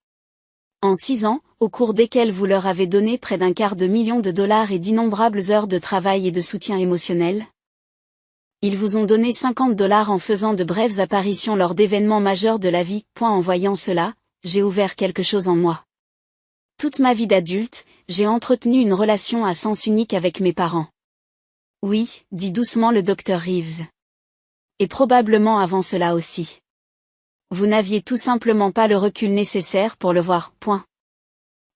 En 6 ans, au cours desquels vous leur avez donné près d'1/4 million de dollars et d'innombrables heures de travail et de soutien émotionnel. Ils vous ont donné 50 $ en faisant de brèves apparitions lors d'événements majeurs de la vie. En voyant cela, j'ai ouvert quelque chose en moi. Toute ma vie d'adulte, j'ai entretenu une relation à sens unique avec mes parents. Oui, dit doucement le Dr Reeves. Et probablement avant cela aussi. Vous n'aviez tout simplement pas le recul nécessaire pour le voir.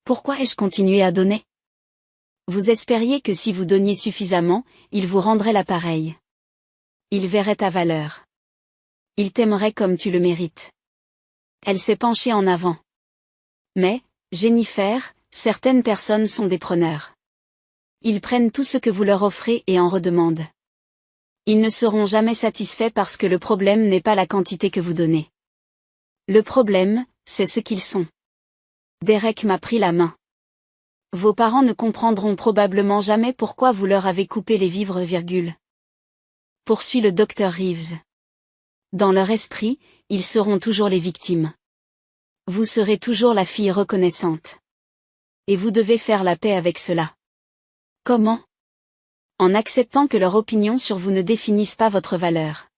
Pourquoi ai-je continué à donner? Vous espériez que si vous donniez suffisamment, il vous rendrait l'appareil. Il verrait ta valeur. Il t'aimerait comme tu le mérites. Elle s'est penchée en avant. Mais, Jennifer, certaines personnes sont des preneurs. Ils prennent tout ce que vous leur offrez et en redemandent. Ils ne seront jamais satisfaits parce que le problème n'est pas la quantité que vous donnez. Le problème, c'est ce qu'ils sont. Derek m'a pris la main. Vos parents ne comprendront probablement jamais pourquoi vous leur avez coupé les vivres. poursuit le docteur Reeves. Dans leur esprit, ils seront toujours les victimes. Vous serez toujours la fille reconnaissante. Et vous devez faire la paix avec cela. Comment? En acceptant que leur opinion sur vous ne définisse pas votre valeur.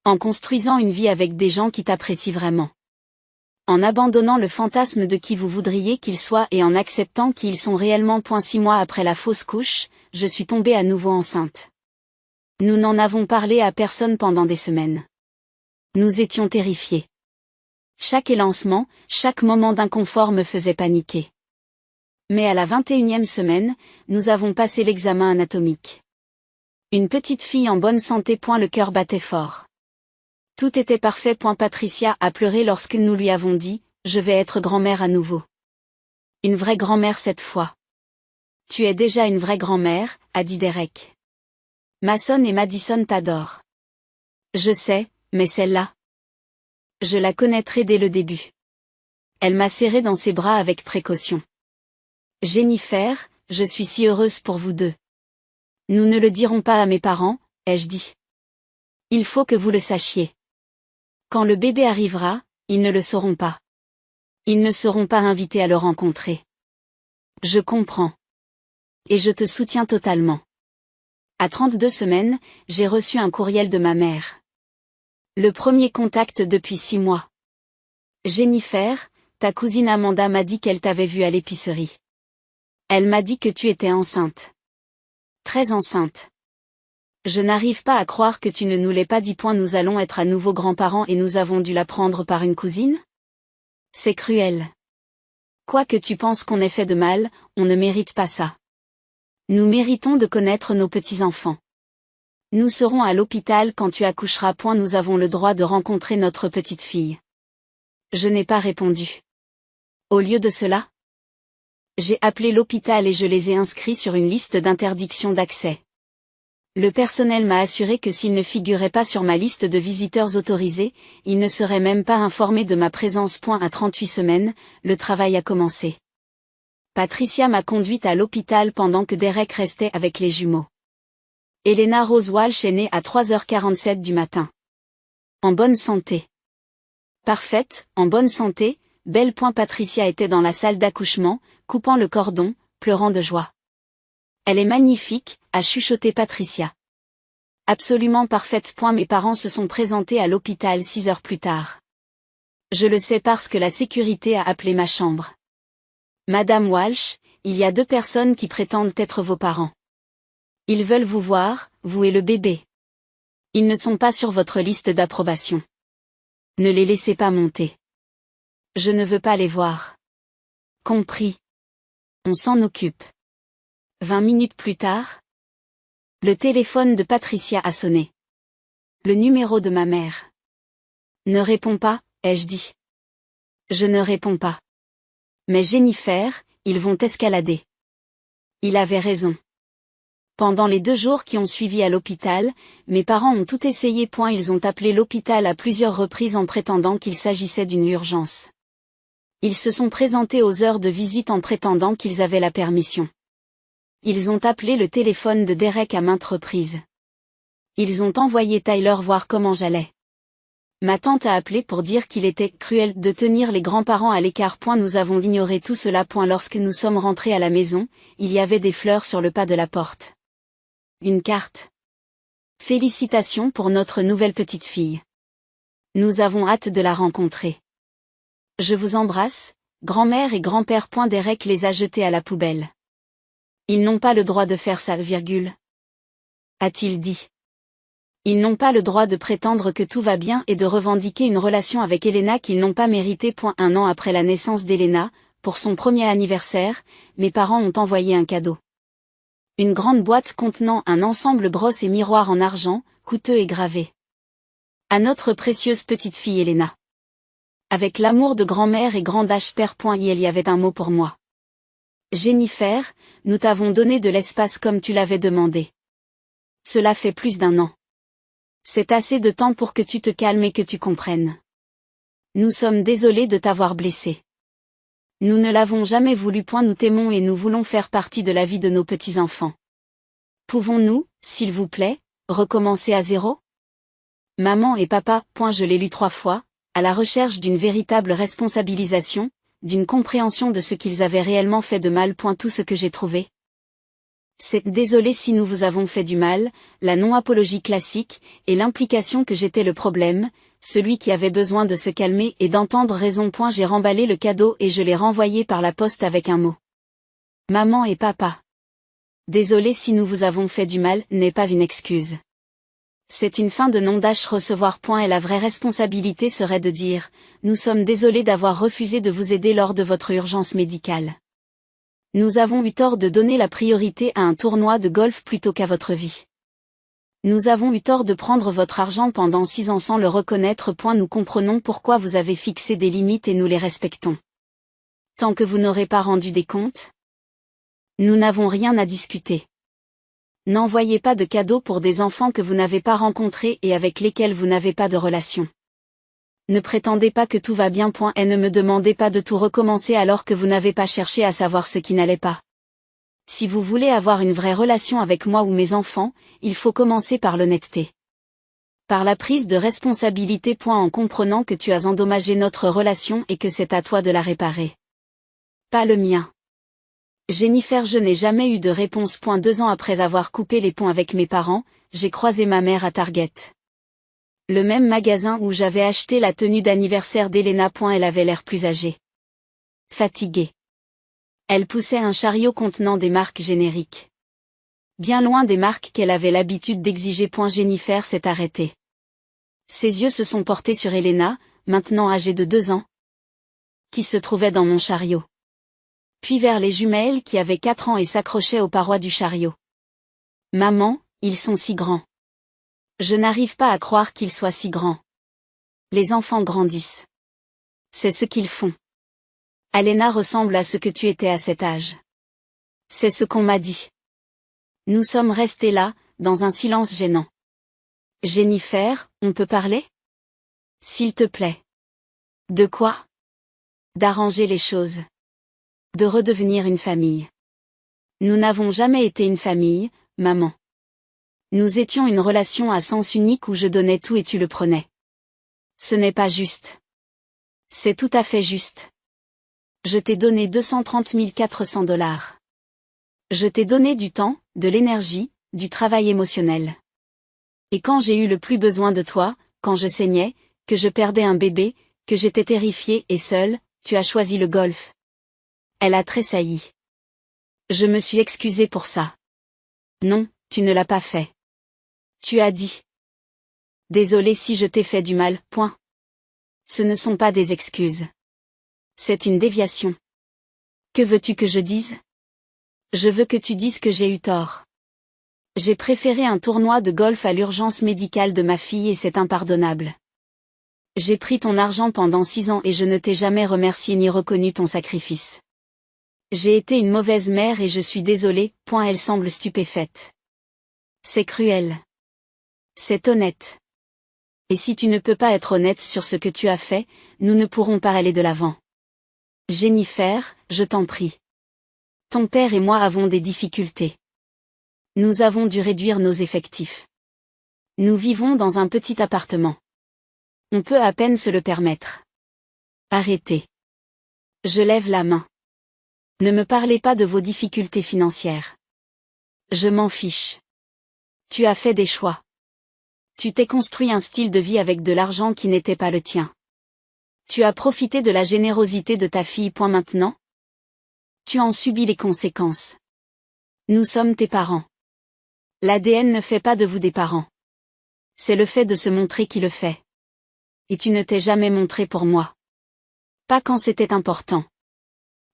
En construisant une vie avec des gens qui t'apprécient vraiment. En abandonnant le fantasme de qui vous voudriez qu'ils soient et en acceptant qui ils sont réellement. 6 mois après la fausse couche, je suis tombée à nouveau enceinte. Nous n'en avons parlé à personne pendant des semaines. Nous étions terrifiés. Chaque élancement, chaque moment d'inconfort me faisait paniquer. Mais à la 21e semaine, nous avons passé l'examen anatomique. Une petite fille en bonne santé. Le cœur battait fort. Tout était parfait. Patricia a pleuré lorsque nous lui avons dit, je vais être grand-mère à nouveau. Une vraie grand-mère cette fois. Tu es déjà une vraie grand-mère, a dit Derek. Mason et Madison t'adorent. Je sais, mais celle-là. Je la connaîtrai dès le début. Elle m'a serré dans ses bras avec précaution. Jennifer, je suis si heureuse pour vous deux. Nous ne le dirons pas à mes parents, ai-je dit. Il faut que vous le sachiez. Quand le bébé arrivera, ils ne le sauront pas. Ils ne seront pas invités à le rencontrer. Je comprends. Et je te soutiens totalement. À 32 semaines, j'ai reçu un courriel de ma mère. Le premier contact depuis 6 mois. Jennifer, ta cousine Amanda m'a dit qu'elle t'avait vue à l'épicerie. Elle m'a dit que tu étais enceinte. Très enceinte. Je n'arrive pas à croire que tu ne nous l'aies pas dit. Nous allons être à nouveau grands-parents et nous avons dû l'apprendre par une cousine? C'est cruel. Quoi que tu penses qu'on ait fait de mal, on ne mérite pas ça. Nous méritons de connaître nos petits-enfants. Nous serons à l'hôpital quand tu accoucheras. Nous avons le droit de rencontrer notre petite fille. Je n'ai pas répondu. Au lieu de cela, j'ai appelé l'hôpital et je les ai inscrits sur une liste d'interdiction d'accès. Le personnel m'a assuré que s'ils ne figuraient pas sur ma liste de visiteurs autorisés, ils ne seraient même pas informés de ma présence. À 38 semaines, le travail a commencé. Patricia m'a conduite à l'hôpital pendant que Derek restait avec les jumeaux. Elena Rose Walsh est née à 3h47 du matin. En bonne santé. Parfaite, en bonne santé, belle. Patricia était dans la salle d'accouchement, coupant le cordon, pleurant de joie. Elle est magnifique, a chuchoté Patricia. Absolument parfaite. Mes parents se sont présentés à l'hôpital 6 heures plus tard. Je le sais parce que la sécurité a appelé ma chambre. Madame Walsh, il y a 2 personnes qui prétendent être vos parents. Ils veulent vous voir, vous et le bébé. Ils ne sont pas sur votre liste d'approbation. Ne les laissez pas monter. Je ne veux pas les voir. Compris. On s'en occupe. 20 minutes plus tard, le téléphone de Patricia a sonné. Le numéro de ma mère. Ne réponds pas, ai-je dit. Je ne réponds pas. Mais Jennifer, ils vont escalader. Il avait raison. Pendant les 2 jours qui ont suivi à l'hôpital, mes parents ont tout essayé. Ils ont appelé l'hôpital à plusieurs reprises en prétendant qu'il s'agissait d'une urgence. Ils se sont présentés aux heures de visite en prétendant qu'ils avaient la permission. Ils ont appelé le téléphone de Derek à maintes reprises. Ils ont envoyé Tyler voir comment j'allais. Ma tante a appelé pour dire qu'il était cruel de tenir les grands-parents à l'écart. Nous avons ignoré tout cela. Lorsque nous sommes rentrés à la maison, il y avait des fleurs sur le pas de la porte. Une carte. Félicitations pour notre nouvelle petite fille. Nous avons hâte de la rencontrer. Je vous embrasse, grand-mère et grand-père. Derek les a jetés à la poubelle. Ils n'ont pas le droit de faire ça, a-t-il dit. Ils n'ont pas le droit de prétendre que tout va bien et de revendiquer une relation avec Elena qu'ils n'ont pas méritée. 1 an après la naissance d'Elena, pour son premier anniversaire, mes parents ont envoyé un cadeau. Une grande boîte contenant un ensemble brosse et miroir en argent, coûteux et gravé. À notre précieuse petite fille Elena. Avec l'amour de grand-mère et grand père. Il y avait un mot pour moi. Jennifer, nous t'avons donné de l'espace comme tu l'avais demandé. Cela fait plus d'1 an. C'est assez de temps pour que tu te calmes et que tu comprennes. Nous sommes désolés de t'avoir blessé. Nous ne l'avons jamais voulu. Nous t'aimons et nous voulons faire partie de la vie de nos petits-enfants. Pouvons-nous, s'il vous plaît, recommencer à zéro? Maman et papa, je l'ai lu 3 fois, à la recherche d'une véritable responsabilisation, d'une compréhension de ce qu'ils avaient réellement fait de mal. Tout ce que j'ai trouvé. C'est désolé si nous vous avons fait du mal, la non-apologie classique, et l'implication que j'étais le problème, celui qui avait besoin de se calmer et d'entendre raison. J'ai remballé le cadeau et je l'ai renvoyé par la poste avec un mot. Maman et papa. Désolé si nous vous avons fait du mal, n'est pas une excuse. C'est une fin de non-dash recevoir. Et la vraie responsabilité serait de dire, nous sommes désolés d'avoir refusé de vous aider lors de votre urgence médicale. Nous avons eu tort de donner la priorité à un tournoi de golf plutôt qu'à votre vie. Nous avons eu tort de prendre votre argent pendant 6 ans sans le reconnaître. Nous comprenons pourquoi vous avez fixé des limites et nous les respectons. Tant que vous n'aurez pas rendu des comptes, nous n'avons rien à discuter. N'envoyez pas de cadeaux pour des enfants que vous n'avez pas rencontrés et avec lesquels vous n'avez pas de relation. Ne prétendez pas que tout va bien. Et ne me demandez pas de tout recommencer alors que vous n'avez pas cherché à savoir ce qui n'allait pas. Si vous voulez avoir une vraie relation avec moi ou mes enfants, il faut commencer par l'honnêteté. Par la prise de responsabilité. En comprenant que tu as endommagé notre relation et que c'est à toi de la réparer. Pas le mien. Jennifer, je n'ai jamais eu de réponse. 2 ans après avoir coupé les ponts avec mes parents, j'ai croisé ma mère à Target. Le même magasin où j'avais acheté la tenue d'anniversaire d'Elena. Elle avait l'air plus âgée. Fatiguée. Elle poussait un chariot contenant des marques génériques. Bien loin des marques qu'elle avait l'habitude d'exiger. Jennifer s'est arrêtée. Ses yeux se sont portés sur Elena, maintenant âgée de 2 ans, qui se trouvait dans mon chariot. Puis vers les jumelles qui avaient 4 ans et s'accrochaient aux parois du chariot. Maman, ils sont si grands. Je n'arrive pas à croire qu'ils soient si grands. Les enfants grandissent. C'est ce qu'ils font. Elena ressemble à ce que tu étais à cet âge. C'est ce qu'on m'a dit. Nous sommes restés là, dans un silence gênant. Jennifer, on peut parler? S'il te plaît. De quoi? D'arranger les choses. De redevenir une famille. Nous n'avons jamais été une famille, maman. Nous étions une relation à sens unique où je donnais tout et tu le prenais. Ce n'est pas juste. C'est tout à fait juste. Je t'ai donné 230 400 $. Je t'ai donné du temps, de l'énergie, du travail émotionnel. Et quand j'ai eu le plus besoin de toi, quand je saignais, que je perdais un bébé, que j'étais terrifiée et seule, tu as choisi le golf. Elle a tressailli. Je me suis excusée pour ça. Non, tu ne l'as pas fait. Tu as dit. Désolée si je t'ai fait du mal. Ce ne sont pas des excuses. C'est une déviation. Que veux-tu que je dise? Je veux que tu dises que j'ai eu tort. J'ai préféré un tournoi de golf à l'urgence médicale de ma fille et c'est impardonnable. J'ai pris ton argent pendant 6 ans et je ne t'ai jamais remercié ni reconnu ton sacrifice. J'ai été une mauvaise mère et je suis désolée. Elle semble stupéfaite. C'est cruel. C'est honnête. Et si tu ne peux pas être honnête sur ce que tu as fait, nous ne pourrons pas aller de l'avant. Jennifer, je t'en prie. Ton père et moi avons des difficultés. Nous avons dû réduire nos effectifs. Nous vivons dans un petit appartement. On peut à peine se le permettre. Arrêtez. Je lève la main. Ne me parlez pas de vos difficultés financières. Je m'en fiche. Tu as fait des choix. Tu t'es construit un style de vie avec de l'argent qui n'était pas le tien. Tu as profité de la générosité de ta fille. Maintenant, tu en subis les conséquences. Nous sommes tes parents. L'ADN ne fait pas de vous des parents. C'est le fait de se montrer qui le fait. Et tu ne t'es jamais montré pour moi. Pas quand c'était important.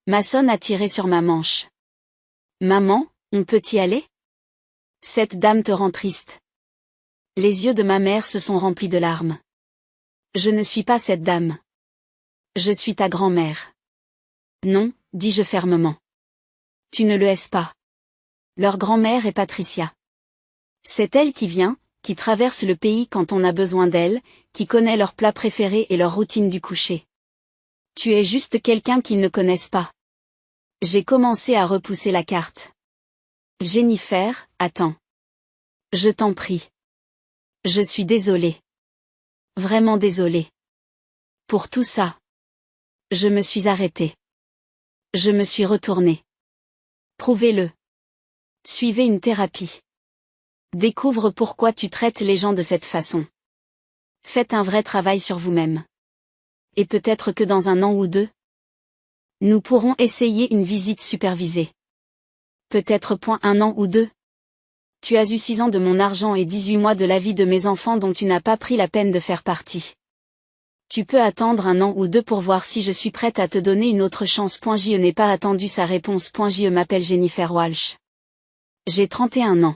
Mason a tiré sur ma manche. Maman, on peut y aller? Cette dame te rend triste. Les yeux de ma mère se sont remplis de larmes. Je ne suis pas cette dame. Je suis ta grand-mère. Non, dis-je fermement. Tu ne le es pas. Leur grand-mère est Patricia. C'est elle qui vient, qui traverse le pays quand on a besoin d'elle, qui connaît leurs plats préférés et leur routine du coucher. Tu es juste quelqu'un qu'ils ne connaissent pas. J'ai commencé à repousser la carte. Jennifer, attends. Je t'en prie. Je suis désolée. Vraiment désolée. Pour tout ça. Je me suis arrêtée. Je me suis retournée. Prouvez-le. Suivez une thérapie. Découvre pourquoi tu traites les gens de cette façon. Faites un vrai travail sur vous-même. Et peut-être que dans 1 an ou 2, nous pourrons essayer une visite supervisée. Peut-être point 1 an ou 2. Tu as eu 6 ans de mon argent et 18 mois de la vie de mes enfants dont tu n'as pas pris la peine de faire partie. Tu peux attendre 1 an ou 2 pour voir si je suis prête à te donner une autre chance. Je n'ai pas attendu sa réponse. Je m'appelle Jennifer Walsh. J'ai 31 ans.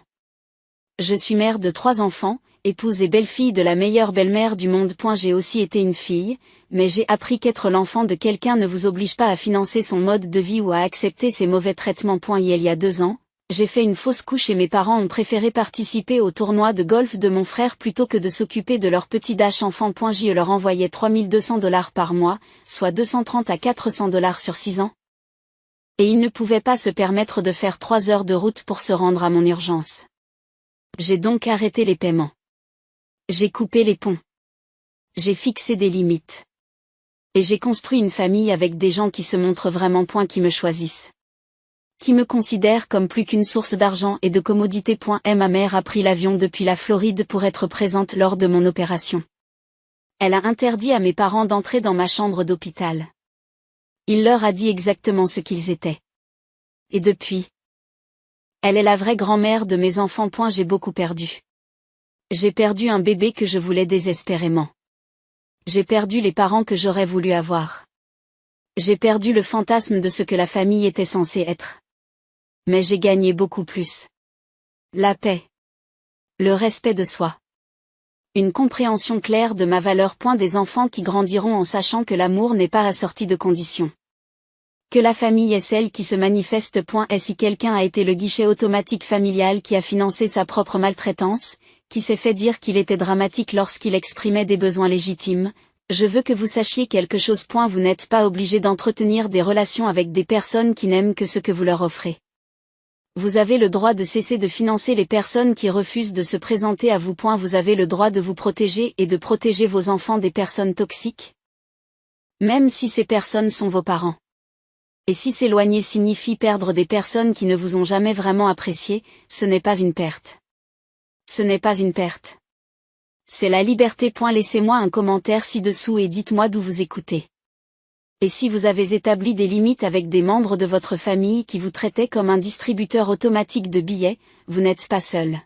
Je suis mère de 3 enfants, épouse et belle-fille de la meilleure belle-mère du monde. J'ai aussi été une fille, mais j'ai appris qu'être l'enfant de quelqu'un ne vous oblige pas à financer son mode de vie ou à accepter ses mauvais traitements. Il y a 2 ans, j'ai fait une fausse couche et mes parents ont préféré participer au tournoi de golf de mon frère plutôt que de s'occuper de leur petit dash enfant. Je leur envoyais $3200 par mois, soit 230 à $400 sur 6 ans. Et ils ne pouvaient pas se permettre de faire 3 heures de route pour se rendre à mon urgence. J'ai donc arrêté les paiements. J'ai coupé les ponts. J'ai fixé des limites. Et j'ai construit une famille avec des gens qui se montrent vraiment qui me choisissent. Qui me considèrent comme plus qu'une source d'argent et de commodité. Ma mère a pris l'avion depuis la Floride pour être présente lors de mon opération. Elle a interdit à mes parents d'entrer dans ma chambre d'hôpital. Il leur a dit exactement ce qu'ils étaient. Et depuis, elle est la vraie grand-mère de mes enfants. J'ai beaucoup perdu. J'ai perdu un bébé que je voulais désespérément. J'ai perdu les parents que j'aurais voulu avoir. J'ai perdu le fantasme de ce que la famille était censée être. Mais j'ai gagné beaucoup plus. La paix. Le respect de soi. Une compréhension claire de ma valeur. Des enfants qui grandiront en sachant que l'amour n'est pas assorti de conditions. Que la famille est celle qui se manifeste. Et si quelqu'un a été le guichet automatique familial qui a financé sa propre maltraitance, qui s'est fait dire qu'il était dramatique lorsqu'il exprimait des besoins légitimes, je veux que vous sachiez quelque chose. Vous n'êtes pas obligé d'entretenir des relations avec des personnes qui n'aiment que ce que vous leur offrez. Vous avez le droit de cesser de financer les personnes qui refusent de se présenter à vous. Vous avez le droit de vous protéger et de protéger vos enfants des personnes toxiques. Même si ces personnes sont vos parents. Et si s'éloigner signifie perdre des personnes qui ne vous ont jamais vraiment apprécié, ce n'est pas une perte. Ce n'est pas une perte. C'est la liberté. Laissez-moi un commentaire ci-dessous et dites-moi d'où vous écoutez. Et si vous avez établi des limites avec des membres de votre famille qui vous traitaient comme un distributeur automatique de billets, vous n'êtes pas seul.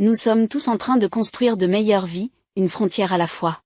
Nous sommes tous en train de construire de meilleures vies, une frontière à la fois.